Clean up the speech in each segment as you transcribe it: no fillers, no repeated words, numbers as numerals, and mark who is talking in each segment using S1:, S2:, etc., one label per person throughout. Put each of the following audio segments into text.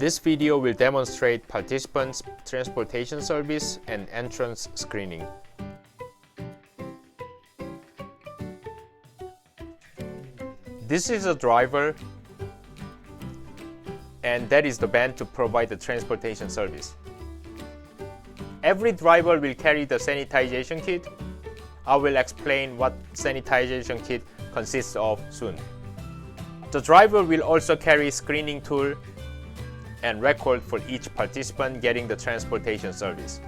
S1: This video will demonstrate participants' transportation service and entrance screening. This is a driver, and that is the van to provide the transportation service. Every driver will carry the sanitization kit. I will explain what sanitization kit consists of soon. The driver will also carry screening tool and record for each participant getting the transportation service.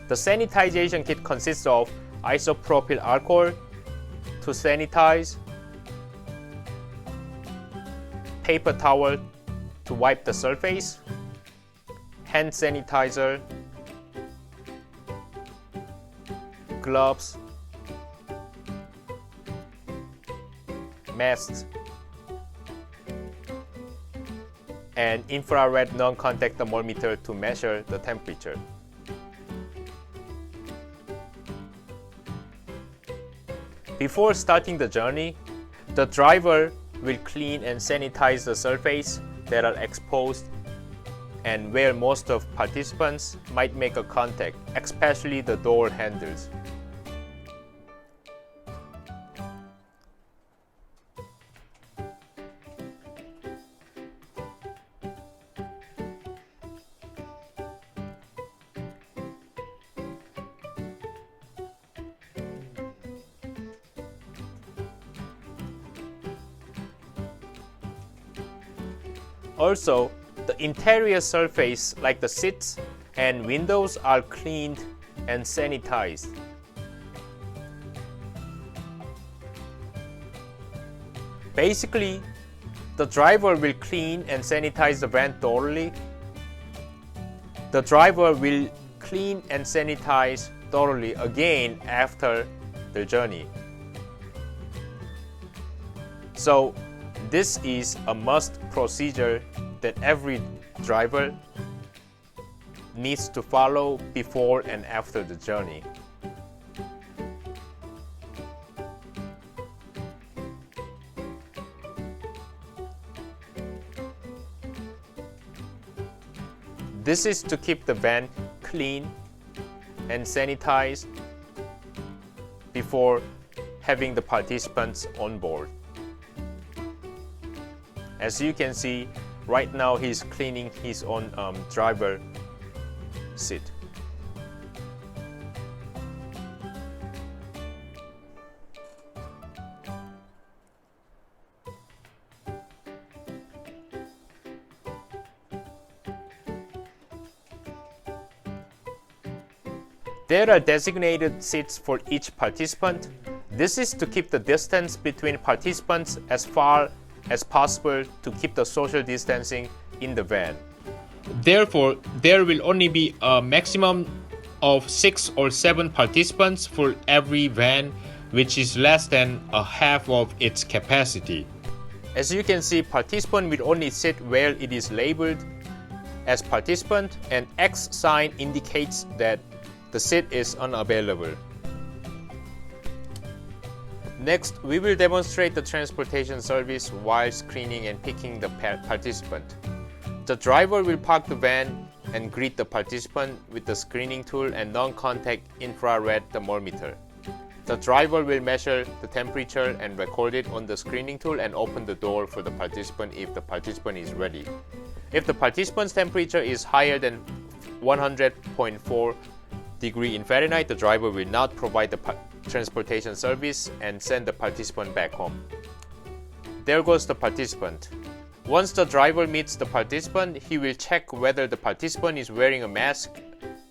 S1: The sanitization kit consists of isopropyl alcohol to sanitize, paper towel to wipe the surface, hand sanitizer, gloves, masks, and infrared non-contact thermometer to measure the temperature. Before starting the journey, the driver will clean and sanitize the surface that are exposed and where most of participants might make a contact, especially the door handles. Also, the interior surface like the seats and windows are cleaned and sanitized. Basically, the driver will clean and sanitize the van thoroughly. The driver will clean and sanitize thoroughly again after the journey. So, this is a must procedure that every driver needs to follow before and after the journey. This is to keep the van clean and sanitized before having the participants on board. As you can see, right now he's cleaning his own driver seat. There are designated seats for each participant. This is to keep the distance between participants as far as possible to keep the social distancing in the van. Therefore, there will only be a maximum of 6 or 7 participants for every van, which is less than a half of its capacity. As you can see, participant will only sit where it is labeled as participant, and X sign indicates that the seat is unavailable. Next, we will demonstrate the transportation service while screening and picking the participant. The driver will park the van and greet the participant with the screening tool and non-contact infrared thermometer. The driver will measure the temperature and record it on the screening tool and open the door for the participant if the participant is ready. If the participant's temperature is higher than 100.4 degree in Fahrenheit, the driver will not provide the transportation service and send the participant back home. There goes the participant. Once the driver meets the participant, he will check whether the participant is wearing a mask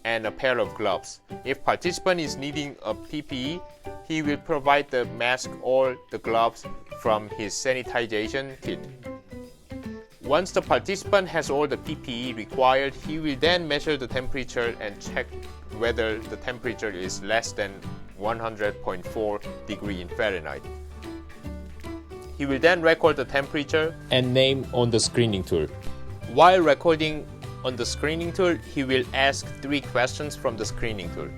S1: and a pair of gloves. If participant is needing a PPE, he will provide the mask or the gloves from his sanitization kit. Once the participant has all the PPE required, he will then measure the temperature and check whether the temperature is less than 100.4 degree in Fahrenheit. He will then record the temperature and name on the screening tool. While recording on the screening tool, he will ask 3 questions from the screening tool.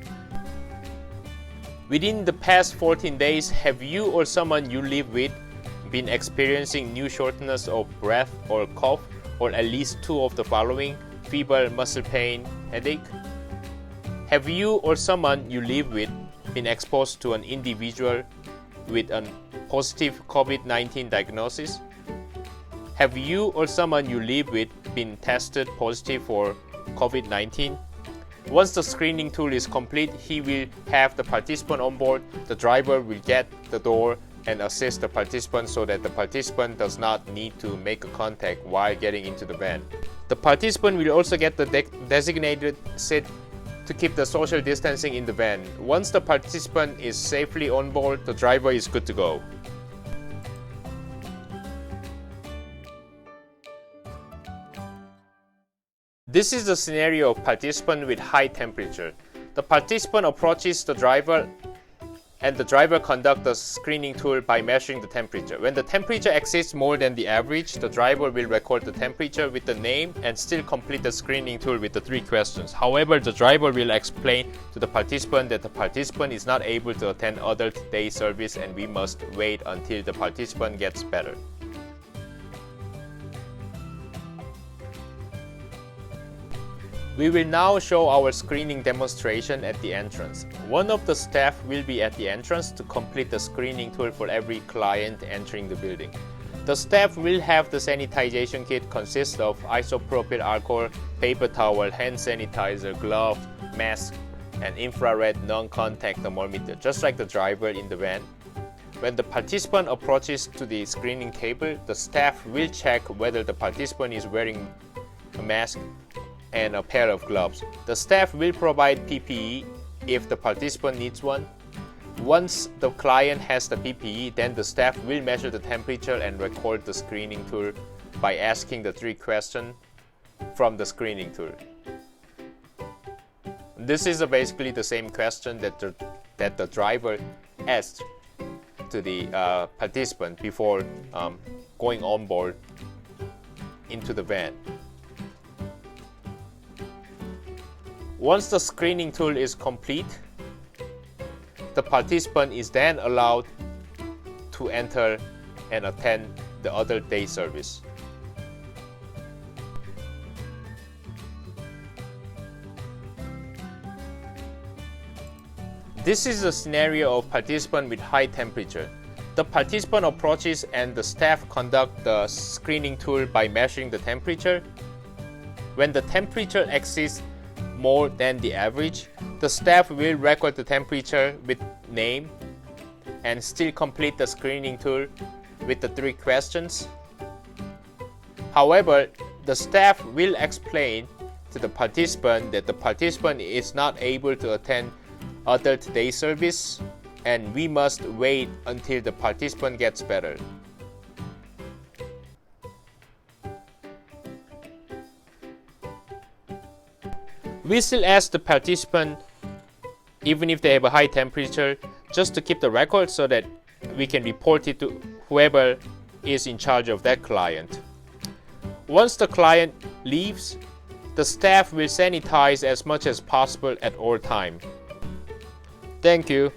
S1: Within the past 14 days, have you or someone you live with been experiencing new shortness of breath or cough, or at least two of the following: fever, muscle pain, headache? Have you or someone you live with been exposed to an individual with a positive COVID-19 diagnosis? Have you or someone you live with been tested positive for COVID-19? Once the screening tool is complete, he will have the participant on board. The driver will get the door and assist the participant so that the participant does not need to make a contact while getting into the van. The participant will also get the designated seat to keep the social distancing in the van. Once the participant is safely on board, the driver is good to go. This is the scenario of participant with high temperature. The participant approaches the driver and the driver conducts the screening tool by measuring the temperature. When the temperature exceeds more than the average, the driver will record the temperature with the name and still complete the screening tool with the 3 questions. However, the driver will explain to the participant that the participant is not able to attend adult day service and we must wait until the participant gets better. We will now show our screening demonstration at the entrance. One of the staff will be at the entrance to complete the screening tool for every client entering the building. The staff will have the sanitization kit consist of isopropyl alcohol, paper towel, hand sanitizer, gloves, mask, and infrared non-contact thermometer, just like the driver in the van. When the participant approaches to the screening table, the staff will check whether the participant is wearing a mask and a pair of gloves. The staff will provide PPE if the participant needs one. Once the client has the PPE, then the staff will measure the temperature and record the screening tool by asking the 3 questions from the screening tool. This is basically the same question that the driver asked to the participant before going on board into the van. Once the screening tool is complete, the participant is then allowed to enter and attend the adult day service. This is a scenario of participant with high temperature. The participant approaches and the staff conduct the screening tool by measuring the temperature. When the temperature exceeds more than the average, the staff will record the temperature with name and still complete the screening tool with the 3 questions. However, the staff will explain to the participant that the participant is not able to attend adult day service and we must wait until the participant gets better. We still ask the participant, even if they have a high temperature, just to keep the record so that we can report it to whoever is in charge of that client. Once the client leaves, the staff will sanitize as much as possible at all times. Thank you.